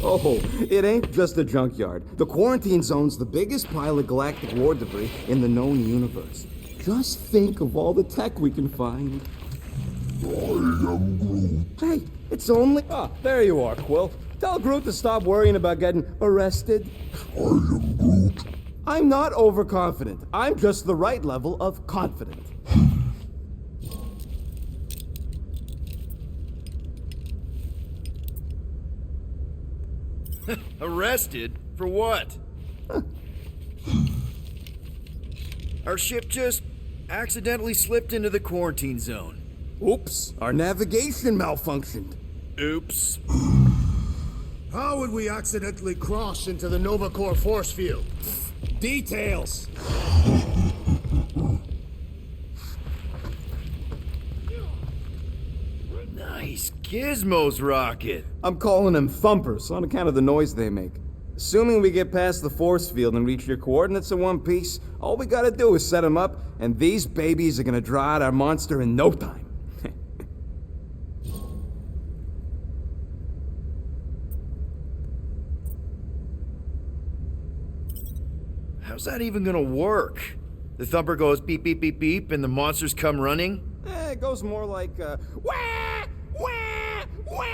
Oh, it ain't just a junkyard. The quarantine zone's the biggest pile of galactic war debris in the known universe. Just think of all the tech we can find. I am Groot. Hey, it's only... Ah, there you are, Quill. Tell Groot to stop worrying about getting arrested. I am Groot. I'm not overconfident. I'm just the right level of confident. Arrested? For what? Our ship just accidentally slipped into the quarantine zone. Oops, our navigation malfunctioned. Oops. How would we accidentally cross into the Nova Corps force field? Details! Nice gizmos, Rocket. I'm calling them thumpers on account of the noise they make. Assuming we get past the force field and reach your coordinates in one piece, all we gotta do is set them up, and these babies are gonna draw out our monster in no time. How's that even gonna work? The thumper goes beep, beep, beep, beep, and the monsters come running? It goes more like, wah! Wah! Wah!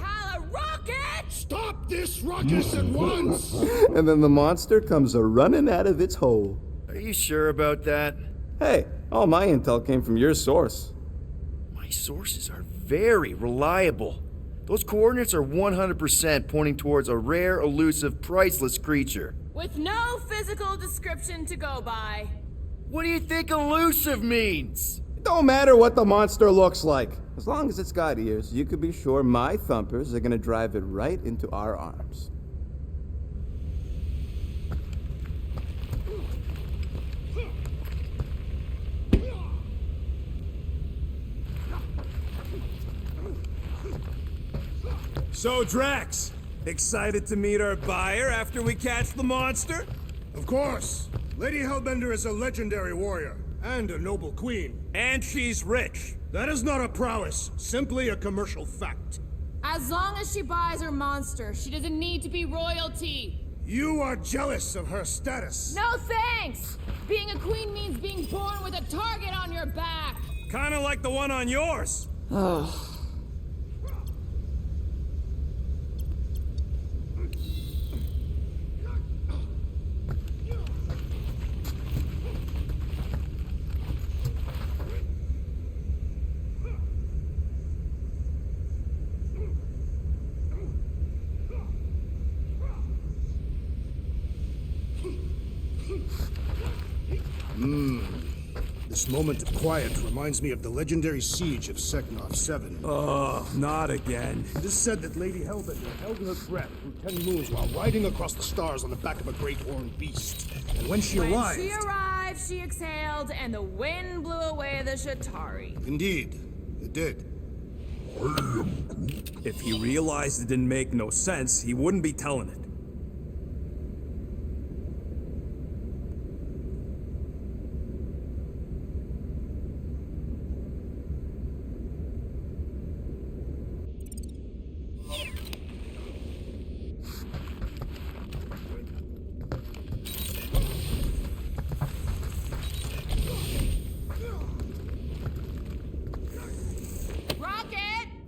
Holla, rocket! Stop this ruckus at once! And then the monster comes a-running out of its hole. Are you sure about that? Hey, all my intel came from your source. My sources are very reliable. Those coordinates are 100% pointing towards a rare, elusive, priceless creature. With no physical description to go by. What do you think elusive means? It don't matter what the monster looks like. As long as it's got ears, you could be sure my thumpers are gonna drive it right into our arms. So, Drax, excited to meet our buyer after we catch the monster? Of course. Lady Hellbender is a legendary warrior and a noble queen. And she's rich. That is not a prowess, simply a commercial fact. As long as she buys her monster, she doesn't need to be royalty. You are jealous of her status. No thanks! Being a queen means being born with a target on your back. Kinda like the one on yours. This moment of quiet reminds me of the legendary siege of Seknov 7. Oh, not again. It is said that Lady Hellbender held her breath through 10 moons while riding across the stars on the back of a great horned beast. And when she arrived... When she arrived, she exhaled, and the wind blew away the Shatari. Indeed, it did. If he realized it didn't make no sense, he wouldn't be telling it.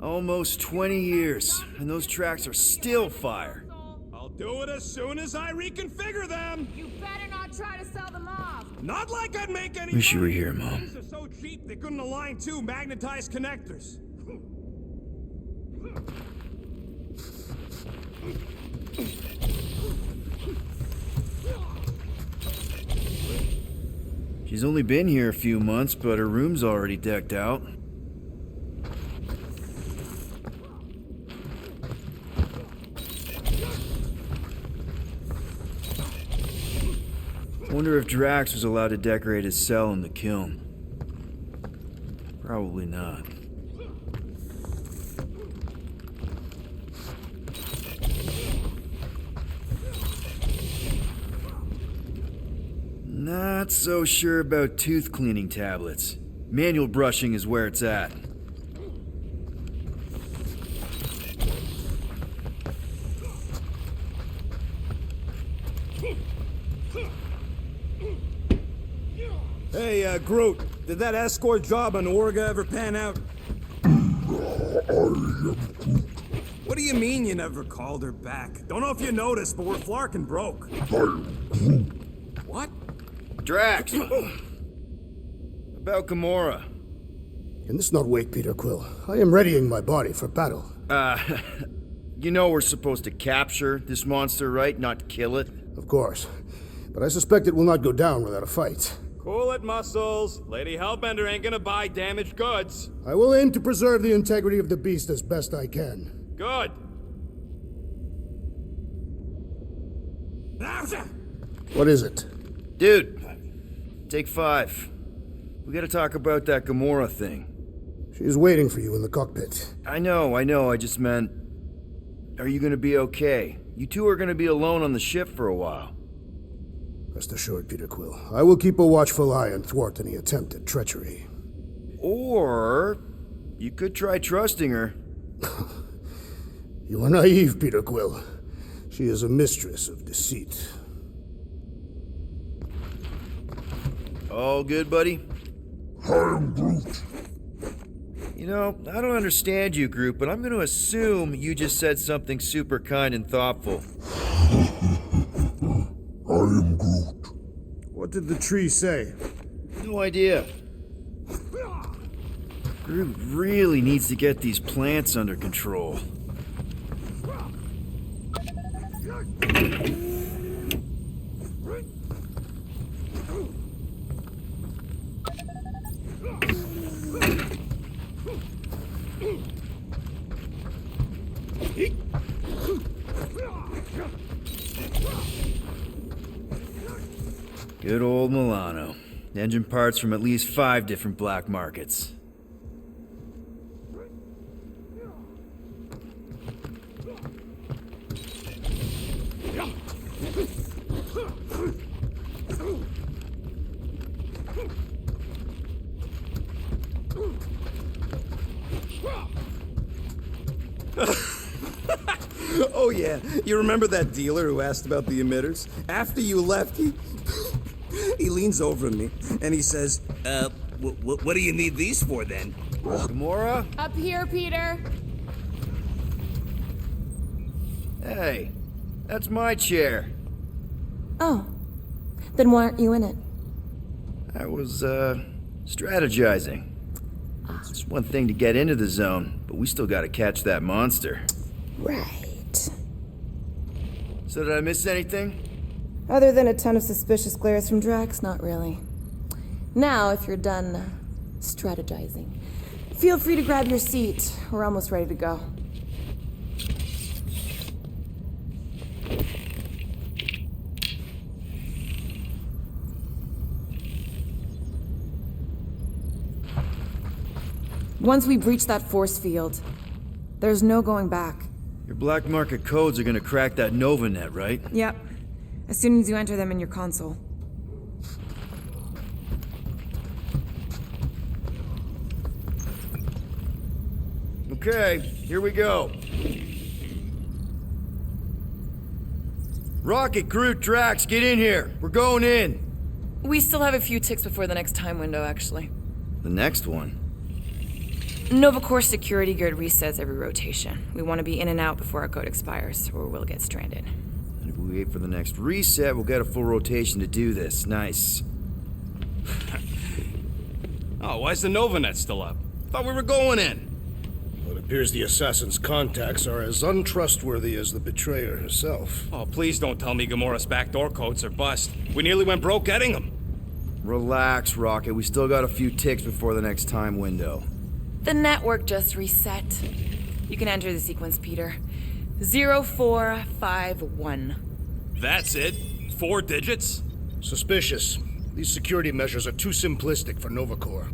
Almost 20 years, and those tracks are still fire. I'll do it as soon as I reconfigure them. You better not try to sell them off. Not like I'd make any Wish you were money. here, Mom. These are so cheap they couldn't align two magnetized connectors. She's only been here a few months, but her room's already decked out. Wonder if Drax was allowed to decorate his cell in the kiln. Probably not. Not so sure about tooth cleaning tablets. Manual brushing is where it's at. Hey, Groot, did that escort job on Orga ever pan out? What do you mean you never called her back? Don't know if you noticed, but we're flarkin' broke. What? Drax! About Gamora. Can this not wait, Peter Quill? I am readying my body for battle. You know we're supposed to capture this monster, right? Not kill it? Of course. But I suspect it will not go down without a fight. Cool it, Muscles. Lady Hellbender ain't gonna buy damaged goods. I will aim to preserve the integrity of the beast as best I can. Good. What is it? Dude, take 5. We gotta talk about that Gamora thing. She is waiting for you in the cockpit. I know, I just meant... Are you gonna be okay? You two are gonna be alone on the ship for a while. Rest assured, Peter Quill. I will keep a watchful eye and thwart any attempt at treachery. Or... you could try trusting her. You are naive, Peter Quill. She is a mistress of deceit. All good, buddy? I am Groot. You know, I don't understand you, Groot, but I'm gonna assume you just said something super kind and thoughtful. I am Groot. What did the tree say? No idea. Groot really needs to get these plants under control. Good old Milano. Engine parts from at least 5 different black markets. Oh yeah, you remember that dealer who asked about the emitters? After you left, he leans over to me and he says, what do you need these for then? Gamora? Up here, Peter. Hey, that's my chair. Oh, then why aren't you in it? I was, strategizing. It's one thing to get into the zone, but we still gotta catch that monster. Right. So did I miss anything? Other than a ton of suspicious glares from Drax, not really. Now, if you're done strategizing, feel free to grab your seat. We're almost ready to go. Once we breach that force field, there's no going back. Your black market codes are gonna crack that Nova net, right? Yep. As soon as you enter them in your console. Okay, here we go. Rocket, Groot, Drax, get in here. We're going in. We still have a few ticks before the next time window, actually. The next one? Nova Corps security grid resets every rotation. We want to be in and out before our code expires, or we'll get stranded. And if we wait for the next reset, we'll get a full rotation to do this. Nice. Oh, why's the Novanet still up? Thought we were going in. Well, it appears the assassin's contacts are as untrustworthy as the betrayer herself. Oh, please don't tell me Gamora's backdoor codes are bust. We nearly went broke getting them. Relax, Rocket. We still got a few ticks before the next time window. The network just reset. You can enter the sequence, Peter. 0451. That's it? 4 digits? Suspicious. These security measures are too simplistic for Nova Corps.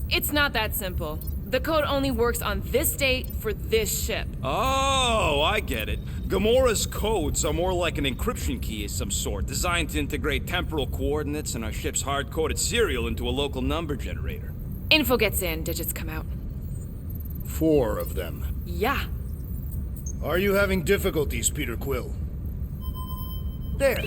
It's not that simple. The code only works on this date for this ship. Oh, I get it. Gamora's codes are more like an encryption key of some sort, designed to integrate temporal coordinates and our ship's hard-coded serial into a local number generator. Info gets in, digits come out. 4 of them. Yeah. Are you having difficulties, Peter Quill? There.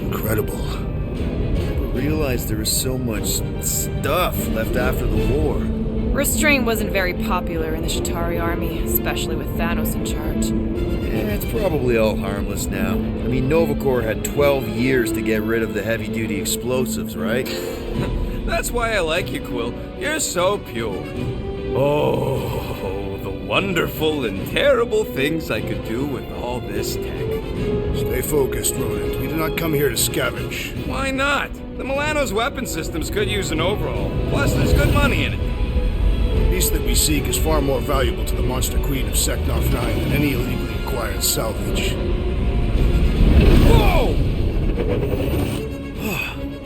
Incredible. I realized there was so much stuff left after the war. Restraint wasn't very popular in the Shatari army, especially with Thanos in charge. It's probably all harmless now. I mean, Novacor had 12 years to get rid of the heavy-duty explosives, right? That's why I like you, Quill. You're so pure. Oh, the wonderful and terrible things I could do with all this tech. Stay focused, Rodent. We did not come here to scavenge. Why not? The Milano's weapon systems could use an overhaul. Plus, there's good money in it. The beast that we seek is far more valuable to the Monster Queen of Seknarf 9 than any illegally acquired salvage. Whoa!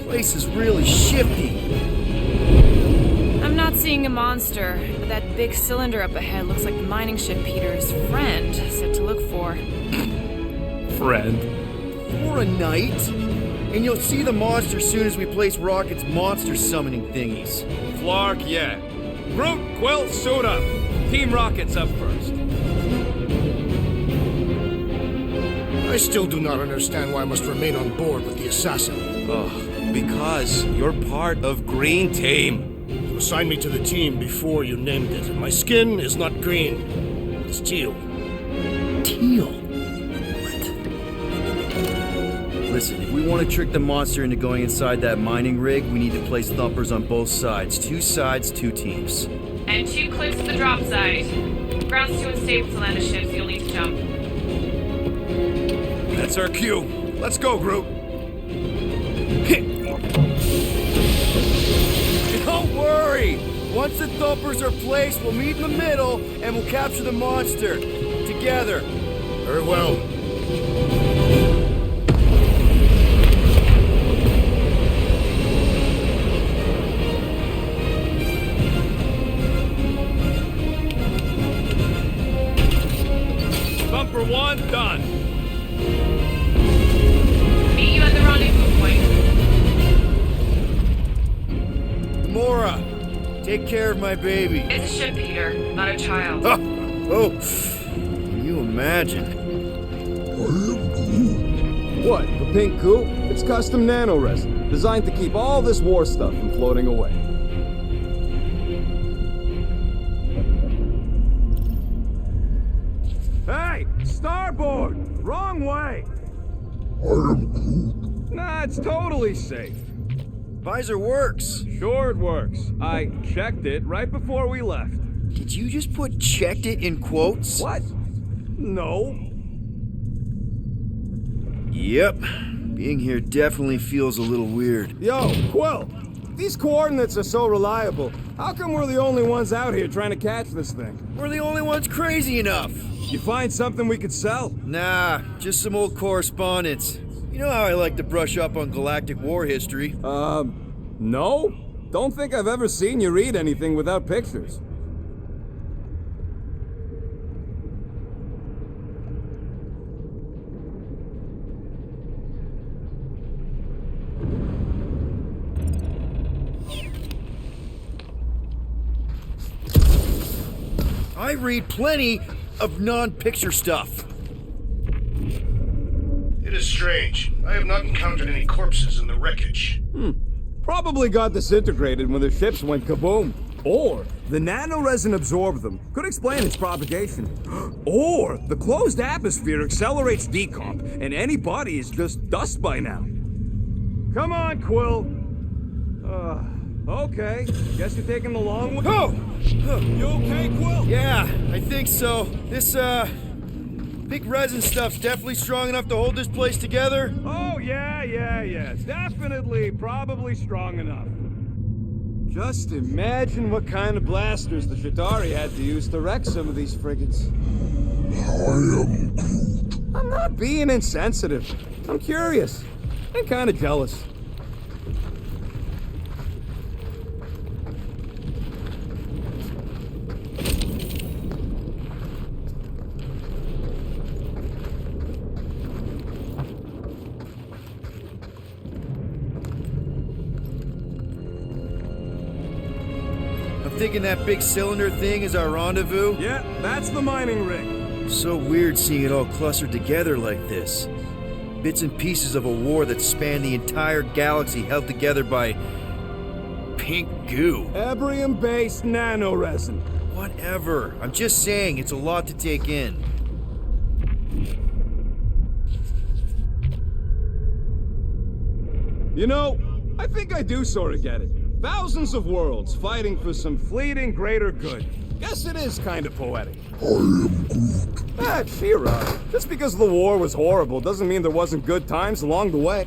Place is really shifty. I'm not seeing a monster, but that big cylinder up ahead looks like the mining ship Peter's friend said to look for. Friend. For a night? And you'll see the monster soon as we place Rocket's monster summoning thingies. Flark, yeah. Groot, Quill, suit up. Team Rocket's up first. I still do not understand why I must remain on board with the assassin. Because you're part of Green Team. You assigned me to the team before you named it, and my skin is not green. It's teal. Teal? What? Listen, if we want to trick the monster into going inside that mining rig, we need to place thumpers on both sides. 2 sides, 2 teams. And 2 clips to the drop side. Ground's too unstable to land a ship, so you'll need to jump. That's our cue. Let's go, Groot. Don't worry! Once the thumpers are placed, we'll meet in the middle and we'll capture the monster. Together. Very well. Thumper 1, done. Meet you at the rendezvous point. Mora, take care of my baby. It's a ship, Peter, not a child. Oh, can you imagine? What, the pink coupe? It's custom nano resin, designed to keep all this war stuff from floating away. Hey, starboard! Wrong way! Nah, it's totally safe. Visor works. Sure it works. I checked it right before we left. Did you just put checked it in quotes? What? No. Yep. Being here definitely feels a little weird. Yo, Quill! These coordinates are so reliable. How come we're the only ones out here trying to catch this thing? We're the only ones crazy enough. You find something we could sell? Nah, just some old correspondence. You know how I like to brush up on galactic war history. No? Don't think I've ever seen you read anything without pictures. I read plenty of non-picture stuff. It is strange. I have not encountered any corpses in the wreckage. Probably got disintegrated when the ships went kaboom. Or the nanoresin absorbed them. Could explain its propagation. Or the closed atmosphere accelerates decomp, and any body is just dust by now. Come on, Quill. Okay. Guess you're taking the long way. Oh! You okay, Quill? Yeah, I think so. This, big resin stuff's definitely strong enough to hold this place together. Oh, yeah. It's definitely, probably strong enough. Just imagine what kind of blasters the Shatari had to use to wreck some of these frigates. I'm not being insensitive. I'm curious. And kind of jealous. Thinking that big cylinder thing is our rendezvous? Yeah, that's the mining rig. So weird seeing it all clustered together like this. Bits and pieces of a war that spanned the entire galaxy held together by pink goo. Ebrium-based nanoresin. Whatever. I'm just saying, it's a lot to take in. You know, I think I do sort of get it. Thousands of worlds fighting for some fleeting greater good. Guess it is kind of poetic. I am Groot. Ah, cheer up. Just because the war was horrible doesn't mean there wasn't good times along the way.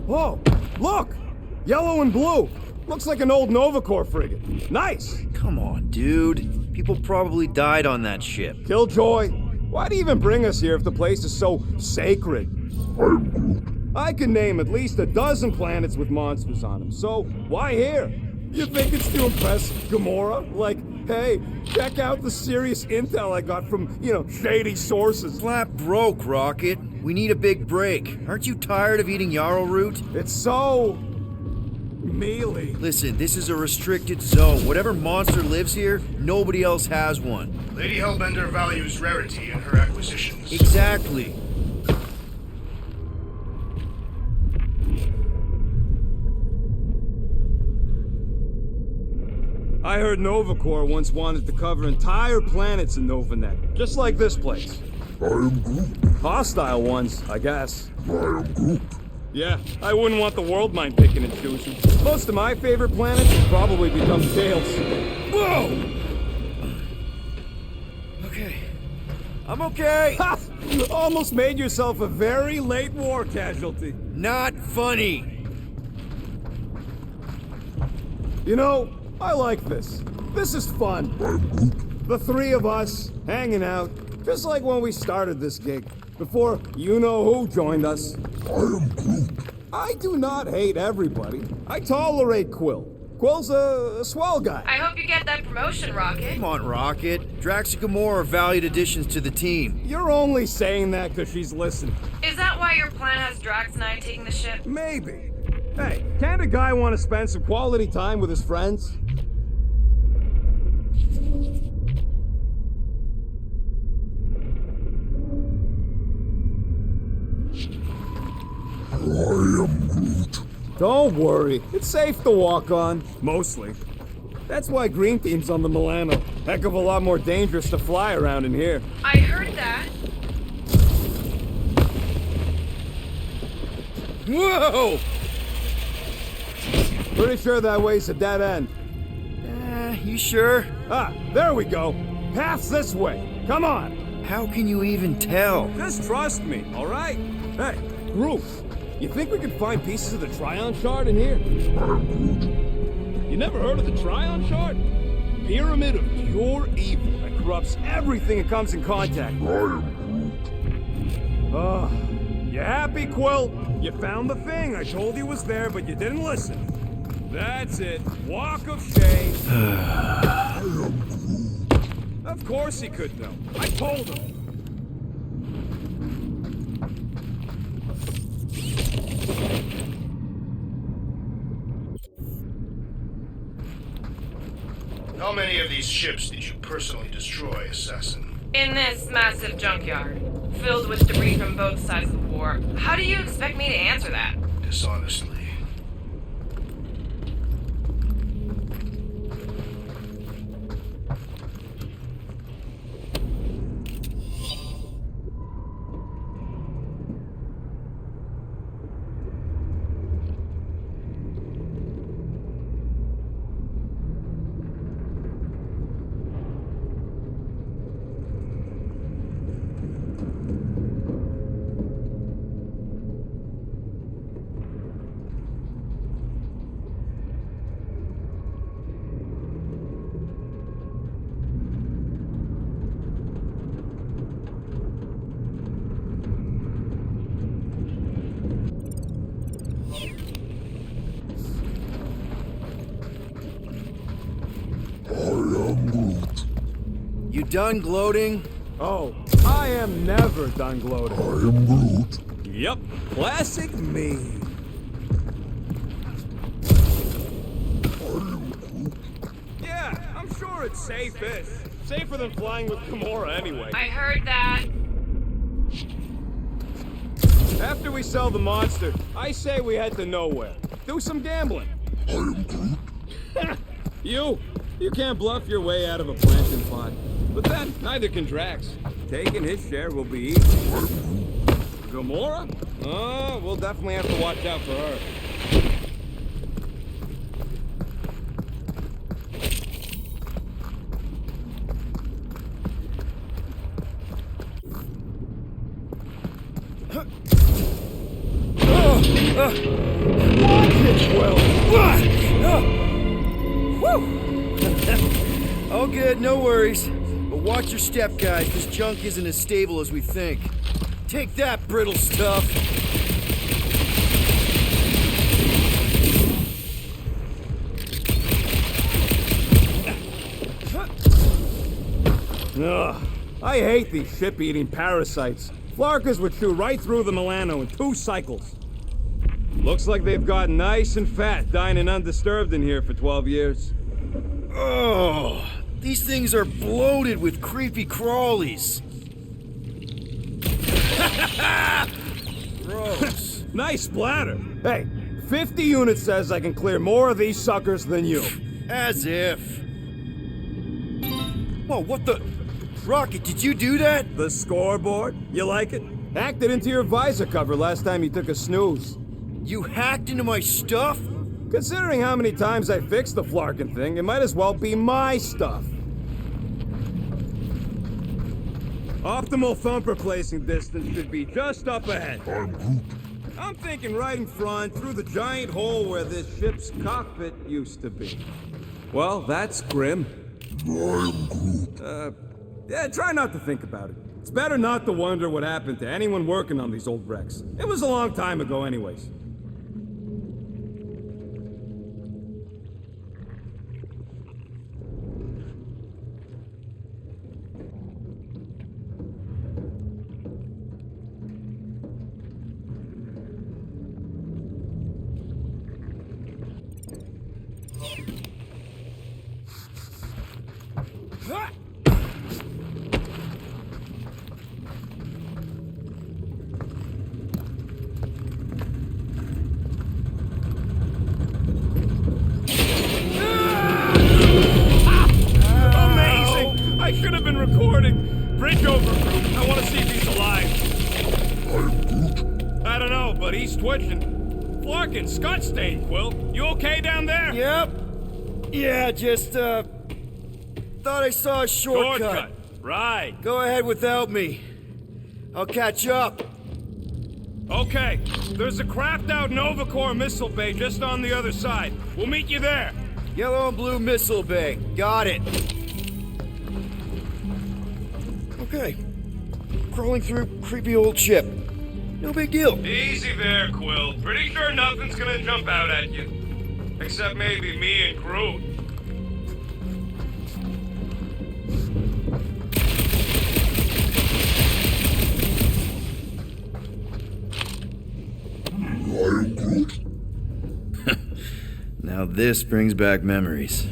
Whoa, look! Yellow and blue. Looks like an old Nova Corps frigate. Nice! Come on, dude. People probably died on that ship. Killjoy, why'd you even bring us here if the place is so sacred? I am Groot. I can name at least a dozen planets with monsters on them, so why here? You think it's to impress Gamora? Like, hey, check out the serious intel I got from, shady sources. Flat broke, Rocket. We need a big break. Aren't you tired of eating yarrow root? It's so... mealy. Listen, this is a restricted zone. Whatever monster lives here, nobody else has one. Lady Hellbender values rarity in her acquisitions. Exactly. I heard Nova Corps once wanted to cover entire planets in Novanet, just like this place. I am Groot. Hostile ones, I guess. I am Groot. Yeah, I wouldn't want the world mind picking and choosing. Most of my favorite planets would probably become jails. Whoa! Okay. I'm okay. Ha! Almost made yourself a very late war casualty. Not funny. You know, I like this. This is fun. I'm Groot. The three of us, hanging out, just like when we started this gig, before you-know-who joined us. I am Groot. I do not hate everybody. I tolerate Quill. Quill's a swell guy. I hope you get that promotion, Rocket. Come on, Rocket. Drax and Gamora are valued additions to the team. You're only saying that because she's listening. Is that why your plan has Drax and I taking the ship? Maybe. Hey, can't a guy want to spend some quality time with his friends? I am Groot. Don't worry, it's safe to walk on. Mostly. That's why Green Team's on the Milano. Heck of a lot more dangerous to fly around in here. I heard that. Whoa! Pretty sure that way's a dead end. You sure? Ah, there we go. Path's this way. Come on. How can you even tell? Just trust me, all right? Hey, Groot, you think we could find pieces of the Tryon Shard in here? I am Groot. You never heard of the Tryon Shard? Pyramid of pure evil that corrupts everything it comes in contact with. I am Groot. You happy, Quill? You found the thing. I told you was there, but you didn't listen. That's it. Walk of shame. I am Groot. Of course he could know. I told him. How many of these ships did you personally destroy, Assassin? In this massive junkyard, filled with debris from both sides of the war. How do you expect me to answer that? Dishonestly. You done gloating? Oh, I am never done gloating. I am Groot. Yep, classic me. Yeah, I'm sure it's safe-ish. Safer than flying with Gamora anyway. I heard that. After we sell the monster, I say we head to nowhere. Do some gambling. I am Groot. You can't bluff your way out of a planting pot. But then, neither can Drax. Taking his share will be easy. Gamora? Oh, we'll definitely have to watch out for her. All good, no worries. But watch your step, guys. This junk isn't as stable as we think. Take that, brittle stuff. Ugh, I hate these ship-eating parasites. Flarkers would chew right through the Milano in 2 cycles. Looks like they've gotten nice and fat, dining undisturbed in here for 12 years. Oh, these things are bloated with creepy crawlies. Gross. Nice splatter. Hey, 50 units says I can clear more of these suckers than you. As if. Whoa, what the? Rocket, did you do that? The scoreboard? You like it? Hacked it into your visor cover last time you took a snooze. You hacked into my stuff? Considering how many times I fixed the Flarkin thing, it might as well be my stuff. Optimal thumper placing distance should be just up ahead. I'm Groot. I'm thinking right in front, through the giant hole where this ship's cockpit used to be. Well, that's grim. I'm Groot. Yeah, try not to think about it. It's better not to wonder what happened to anyone working on these old wrecks. It was a long time ago anyways. I should have been recording. Bridge over, Groot. I want to see if he's alive. I'm Groot. I don't know, but he's twitching. Flarkin, Scott stain, Quill. You okay down there? Yep. Yeah, just, thought I saw a shortcut. Right. Go ahead without me. I'll catch up. Okay. There's a craft out Nova Corps missile bay just on the other side. We'll meet you there. Yellow and blue missile bay. Got it. Okay. Crawling through creepy old ship. No big deal. Easy there, Quill. Pretty sure nothing's gonna jump out at you. Except maybe me and Groot. I'm Groot. Now this brings back memories.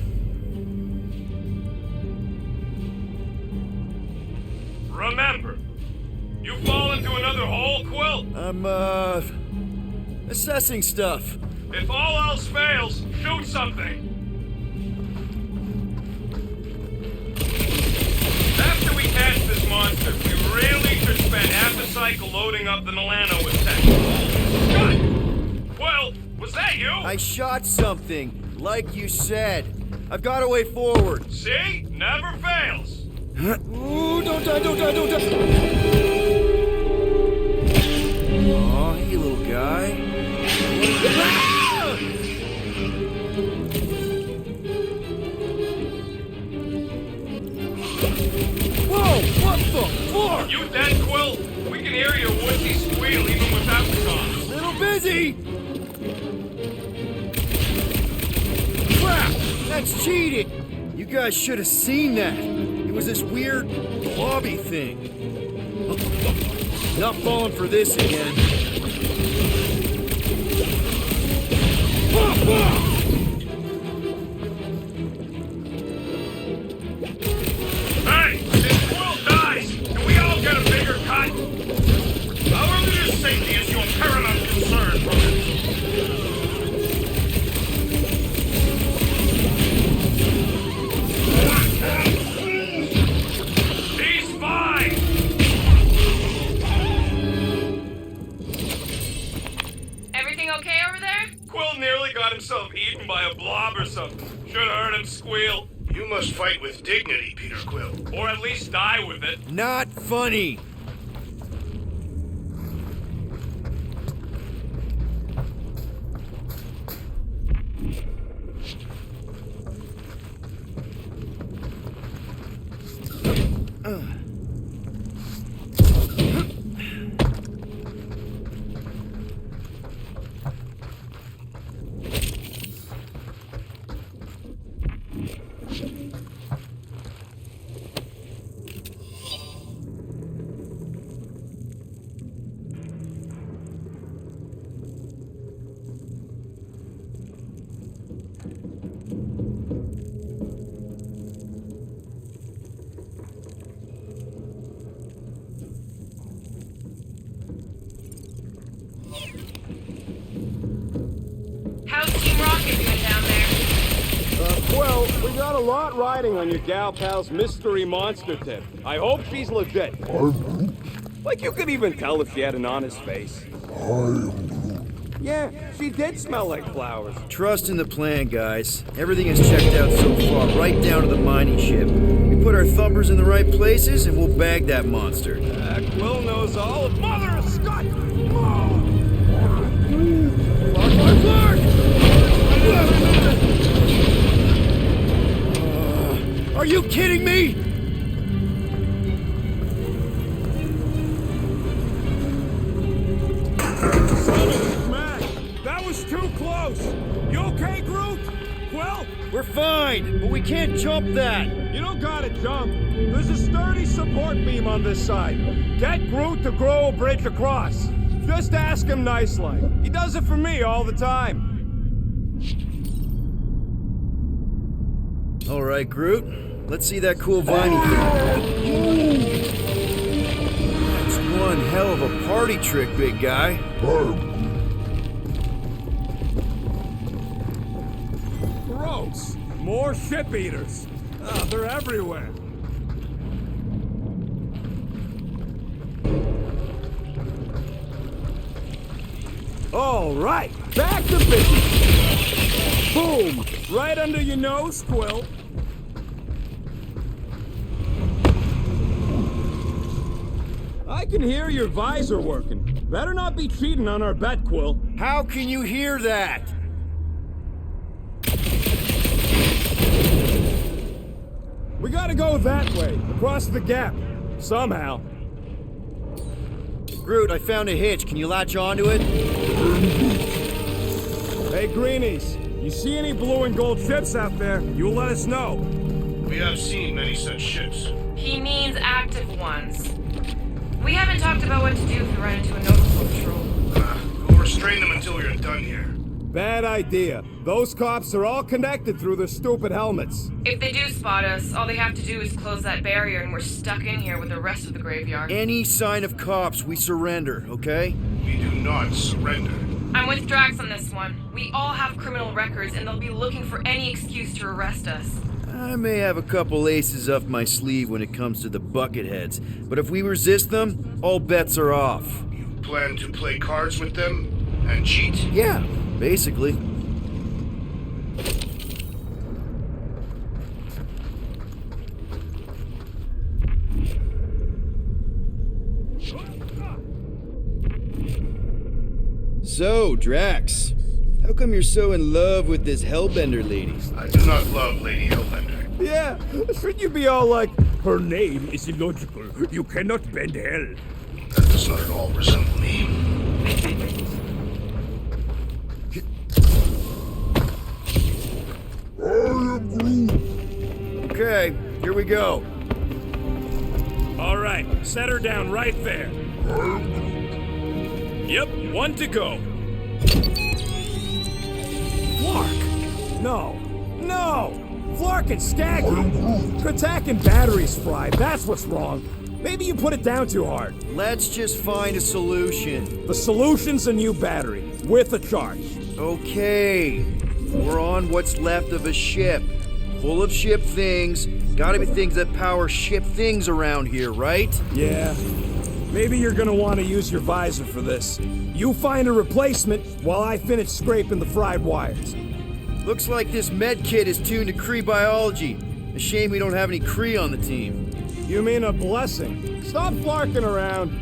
Remember, you fall into another hole, Quill? I'm, assessing stuff. If all else fails, shoot something. After we catch this monster, we really should spend half a cycle loading up the Milano with tech. God! Quill, was that you? I shot something, like you said. I've got a way forward. See? Never fails. Ooh, don't die, don't die, don't die! Aw, hey, little guy. Whoa, what the fuck? You dead, Quill? We can hear your woodsy squeal even without the comms. Little busy! Crap! That's cheating! You guys should have seen that. It was this weird blobby thing. Not falling for this again. Hey, if Quill dies, can we all get a bigger cut? Our leader's safety is your over there? Quill nearly got himself eaten by a blob or something. Should've heard him squeal. You must fight with dignity, Peter Quill. Or at least die with it. Not funny! How's Team Rocket doing down there? Well, we got a lot riding on your gal pal's mystery monster tip. I hope she's legit. I'm Groot. Like you could even tell if she had an honest face. I am Groot. Yeah, she did smell like flowers. Trust in the plan, guys. Everything is checked out so far, right down to the mining ship. We put our thumpers in the right places, and we'll bag that monster. Quill knows all of Mother of Scott! Are you kidding me? Man, that was too close! You okay, Groot? Quill? We're fine, but we can't jump that. You don't gotta jump. There's a sturdy support beam on this side. Get Groot to grow a bridge across. Just ask him nice-like. He does it for me all the time. All right, Groot. Let's see that cool viney thing. That's one hell of a party trick, big guy. Gross. More ship eaters. Ah, they're everywhere. All right, back to business. Boom! Right under your nose, Quill. I can hear your visor working. Better not be cheating on our bet, Quill. How can you hear that? We gotta go that way, across the gap. Somehow. Groot, I found a hitch. Can you latch onto it? Hey, Greenies, you see any blue and gold ships out there, you let us know. We have seen many such ships. He means active ones. We haven't talked about what to do if we run into a notable patrol. We'll restrain them until we are done here. Bad idea. Those cops are all connected through their stupid helmets. If they do spot us, all they have to do is close that barrier and we're stuck in here with the rest of the graveyard. Any sign of cops, we surrender, okay? We do not surrender. I'm with Drax on this one. We all have criminal records and they'll be looking for any excuse to arrest us. I may have a couple aces up my sleeve when it comes to the bucketheads, but if we resist them, all bets are off. You plan to play cards with them and cheat? Yeah, basically. So, Drax, how come you're so in love with this Hellbender lady? I do not love Lady Hellbender. Yeah, should you be all like, her name is illogical, you cannot bend hell. That does not at all resemble me. Okay, here we go. All right, set her down right there. Yep, one to go. Flark! No! Flark and Skaggy! Attack and batteries fried, that's what's wrong. Maybe you put it down too hard. Let's just find a solution. The solution's a new battery, with a charge. Okay, we're on what's left of a ship. Full of ship things. Gotta be things that power ship things around here, right? Yeah. Maybe you're gonna want to use your visor for this. You find a replacement while I finish scraping the fried wires. Looks like this med kit is tuned to Kree biology. A shame we don't have any Kree on the team. You mean a blessing? Stop flarking around.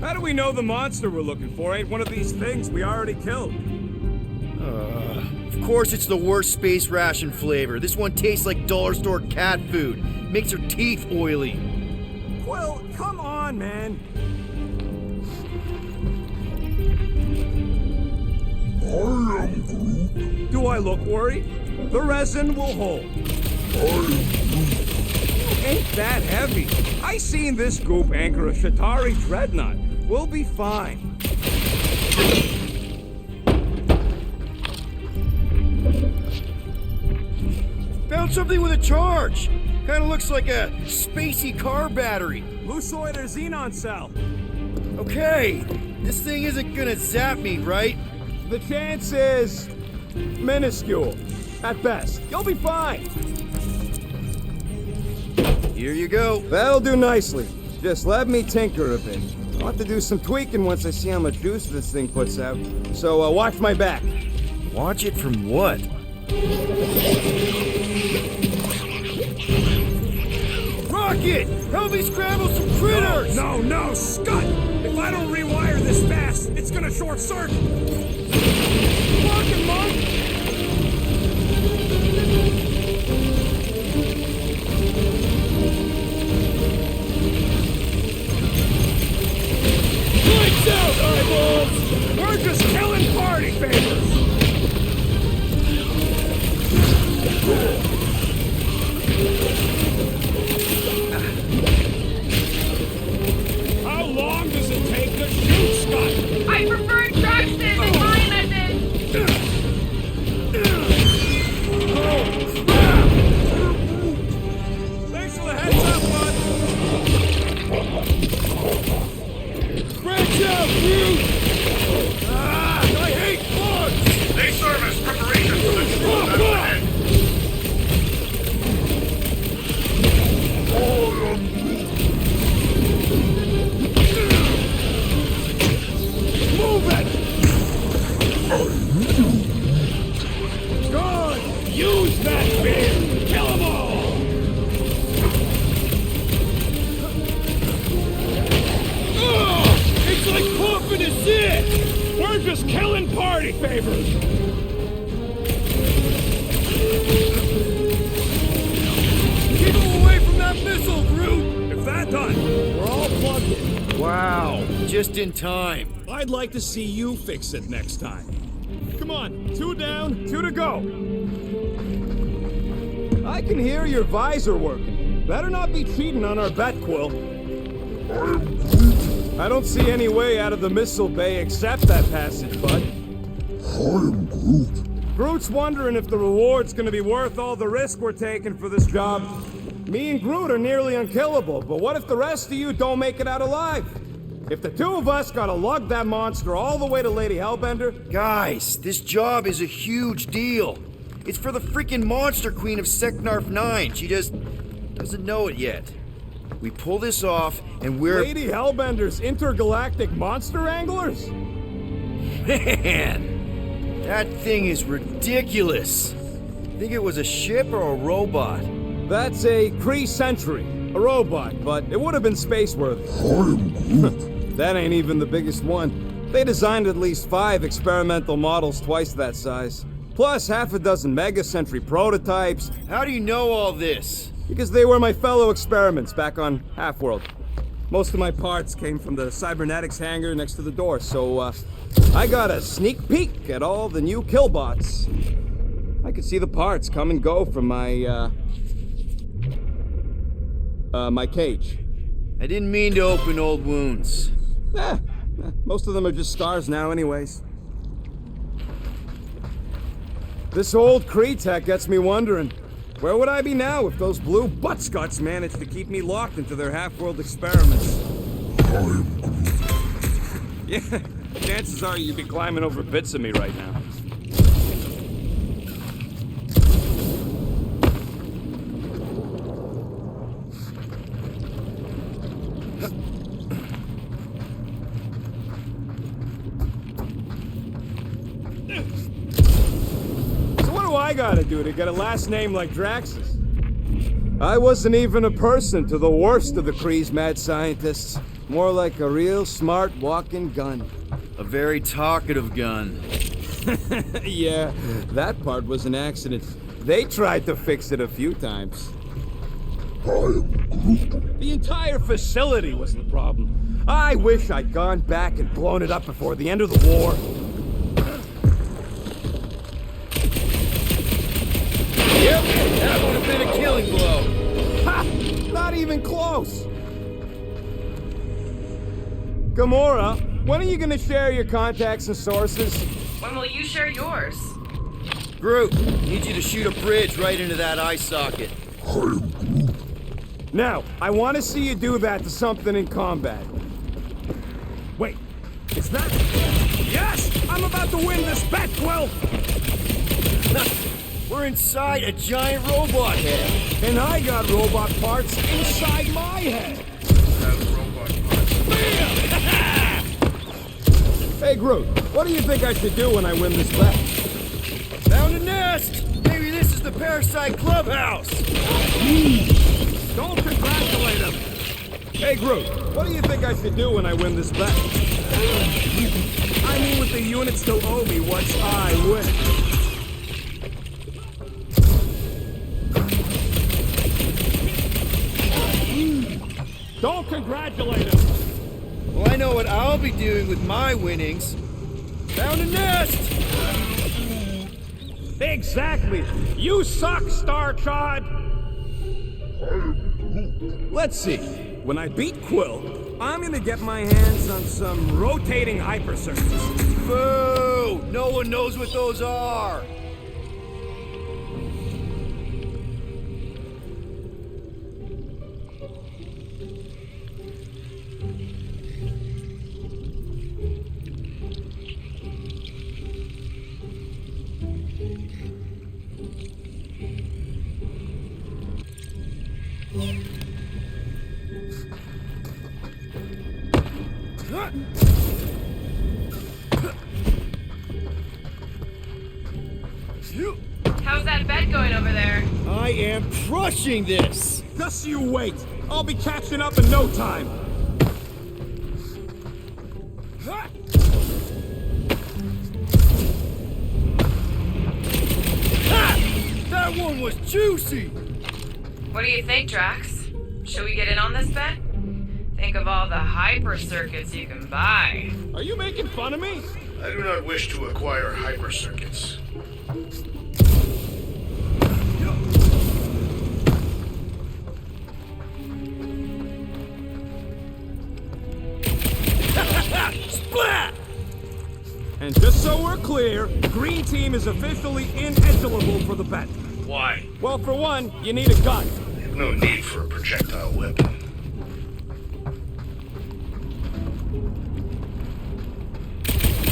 How do we know the monster we're looking for ain't one of these things we already killed? Of course it's the worst space ration flavor. This one tastes like dollar store cat food. Makes your teeth oily. Well, come on, man. I am Groot. Do I look worried? The resin will hold. Ain't that heavy. I seen this goop anchor a Shatari dreadnought. We'll be fine. Found something with a charge. Kinda looks like a spacey car battery. Lusoid or xenon cell. Okay, this thing isn't gonna zap me, right? The chance is minuscule. At best. You'll be fine. Here you go. That'll do nicely. Just let me tinker a bit. I'll have to do some tweaking once I see how much juice this thing puts out. So watch my back. Watch it from what? Rocket! Help me scramble some critters! No, Scott! If I don't rewire this fast, it's gonna short circuit. Fucking monk! Lights out, eyeballs! We're just killing party favors! How long does it take to shoot, Scott? I prefer traction in my method. Thanks for the heads up, bud. Branch out, Groot! I hate bugs! They serve as preparation for the troll battle ahead. Move it! Good! Use that beam! Kill them all! It's like pumping a zit! We're just killing party favors! Keep them away from that missile, Groot! If that's done, we're all plugged in. Wow, just in time. I'd like to see you fix it next time. Come on, 2 down, 2 to go. I can hear your visor working. Better not be cheating on our bet, Quill. I don't see any way out of the missile bay except that passage, bud. I am Groot. Groot's wondering if the reward's gonna be worth all the risk we're taking for this job. Me and Groot are nearly unkillable, but what if the rest of you don't make it out alive? If the two of us gotta lug that monster all the way to Lady Hellbender, Guys, this job is a huge deal. It's for the freaking Monster Queen of Seknarf 9. She just doesn't know it yet. We pull this off, and we're... Lady Hellbender's intergalactic monster anglers? Man! That thing is ridiculous. Think it was a ship or a robot? That's a Kree Sentry, a robot, but it would have been space-worthy. I am Groot. That ain't even the biggest one. They designed at least 5 experimental models twice that size. Plus half a dozen Mega Sentry prototypes, How do you know all this? because they were my fellow experiments back on Half-World. Most of my parts came from the cybernetics hangar next to the door, so I got a sneak peek at all the new killbots. I could see the parts come and go from my cage. I didn't mean to open old wounds. Most of them are just scars now anyways. This old Kree tech gets me wondering, where would I be now if those blue buttscots managed to keep me locked into their half-world experiments? I am Groot. Chances are you'd be climbing over bits of me right now. So what do I gotta do to get a last name like Drax's? I wasn't even a person to the worst of the Kree's mad scientists. More like a real smart walking gun. A very talkative gun. Yeah, that part was an accident. They tried to fix it a few times. I am Groot. The entire facility was the problem. I wish I'd gone back and blown it up before the end of the war. Yep, that would have been a killing blow. Ha! Not even close! Gamora, when are you gonna share your contacts and sources? When will you share yours? Groot, need you to shoot a bridge right into that eye socket. I am Groot. Now, I want to see you do that to something in combat. Wait, is that... Yes! I'm about to win this bet, Quill! We're inside a giant robot head. And I got robot parts inside my head! Hey, Groot, what do you think I should do when I win this bet? Found a nest! Maybe this is the Parasite Clubhouse! Don't congratulate him! Hey, Groot, what do you think I should do when I win this bet? I mean, with the units still owe me once I win. Don't congratulate him! Well, I know what I'll be doing with my winnings. Found a nest! Exactly! You suck, Star-Chod! Let's see. When I beat Quill, I'm gonna get my hands on some rotating hypercircuits. Boo! No one knows what those are! How's that bet going over there? I am crushing this! Just you wait. I'll be catching up in no time. Ha! That one was juicy! What do you think, Drax? Should we get in on this bet? Think of all the hyper circuits you can buy. Are you making fun of me? I do not wish to acquire hyper circuits. Splat! And just so we're clear, Green Team is officially ineligible for the bet. Why? Well, for one, you need a gun. I have no need for a projectile weapon.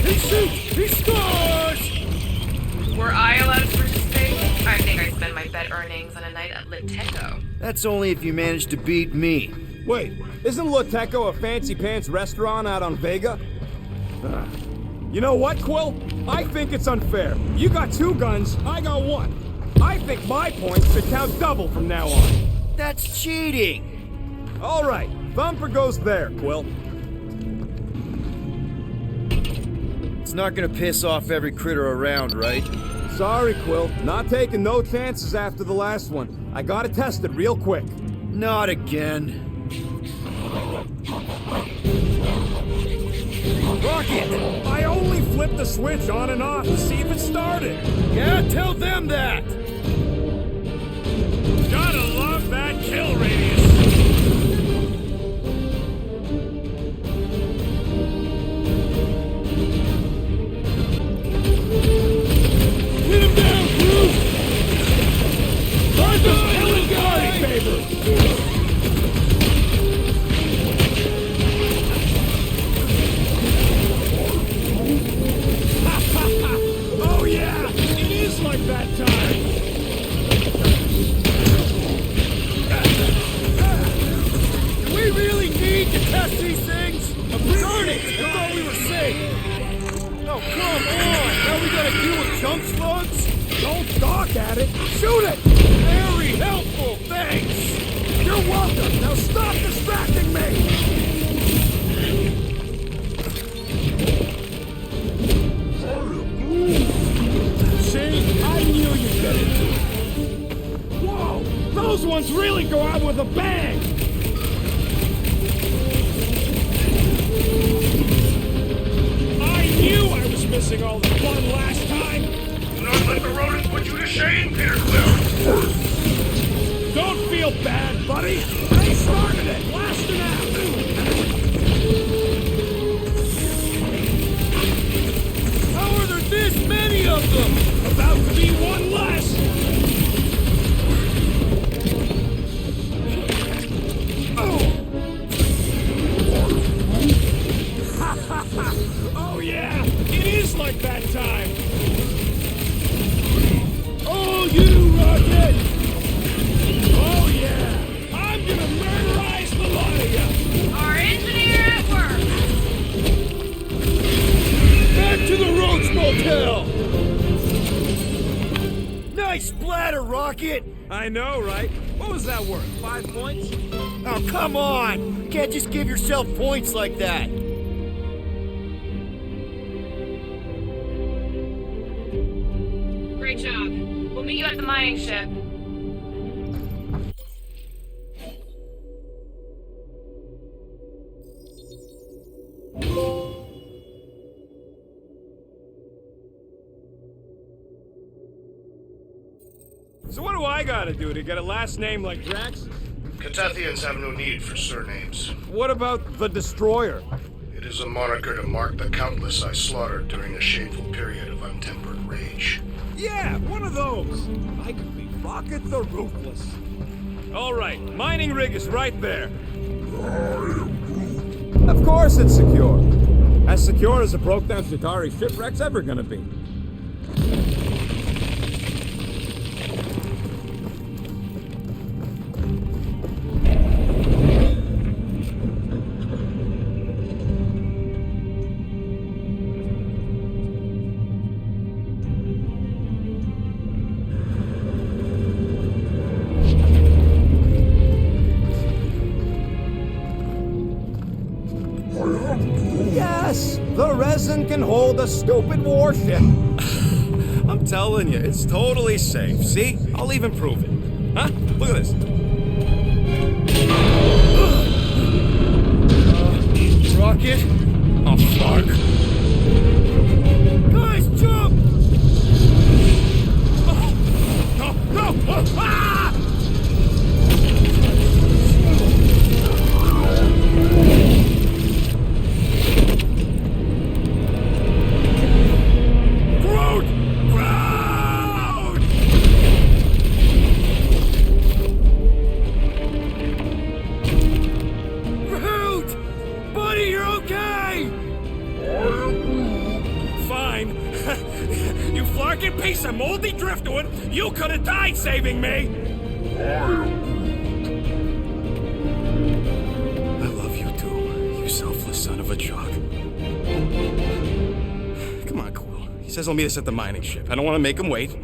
He shoots! He scores! Were I allowed to participate? I think I'd spend my bet earnings on a night at Liteco. That's only if you manage to beat me. Wait, isn't Loteco a fancy pants restaurant out on Vega? You know what, Quill? I think it's unfair. You got 2 guns, I got 1. I think my points should count double from now on. That's cheating! All right, Thumper goes there, Quill. It's not gonna piss off every critter around, right? Sorry, Quill. Not taking no chances after the last one. I gotta test it real quick. Not again. Rocket! I only flipped the switch on and off to see if it started. Yeah, tell them that! Gotta love that kill radius. Hit him down, crew! Find the Helen guy! Favor! Those ones really go out with a bang! I knew I was missing all the fun last time! Do not let the rodent put you to shame, Peter Quill. Don't feel bad, buddy! They started it! Blast it out! How are there this many of them? About to be one less! Oh yeah, it is like that time. Oh, you rocket! Oh yeah, I'm gonna murderize the lot of you. Our engineer at work. Back to the Eidos-Montreal. Nice splatter, Rocket! I know, right? What was that worth? 5 points? Oh, come on! You can't just give yourself points like that. Great job. We'll meet you at the mining ship. So what do I gotta do to get a last name like Drax? Catathians have no need for surnames. What about the Destroyer? It is a moniker to mark the countless I slaughtered during a shameful period of untempered rage. Yeah, one of those. I could be Rocket the Ruthless. All right, mining rig is right there. Of course it's secure. As secure as a broke-down Chitauri shipwreck's ever gonna be. Yes, the resin can hold a stupid warship. I'm telling you, it's totally safe. See? I'll even prove it. Huh? Look at this. Rocket? Oh, fuck. Guys, jump! No! Ah! Piece of moldy driftwood, you could have died saving me! I love you too, you selfless son of a jug. Come on, Quill. He says he'll meet us at the mining ship. I don't want to make him wait.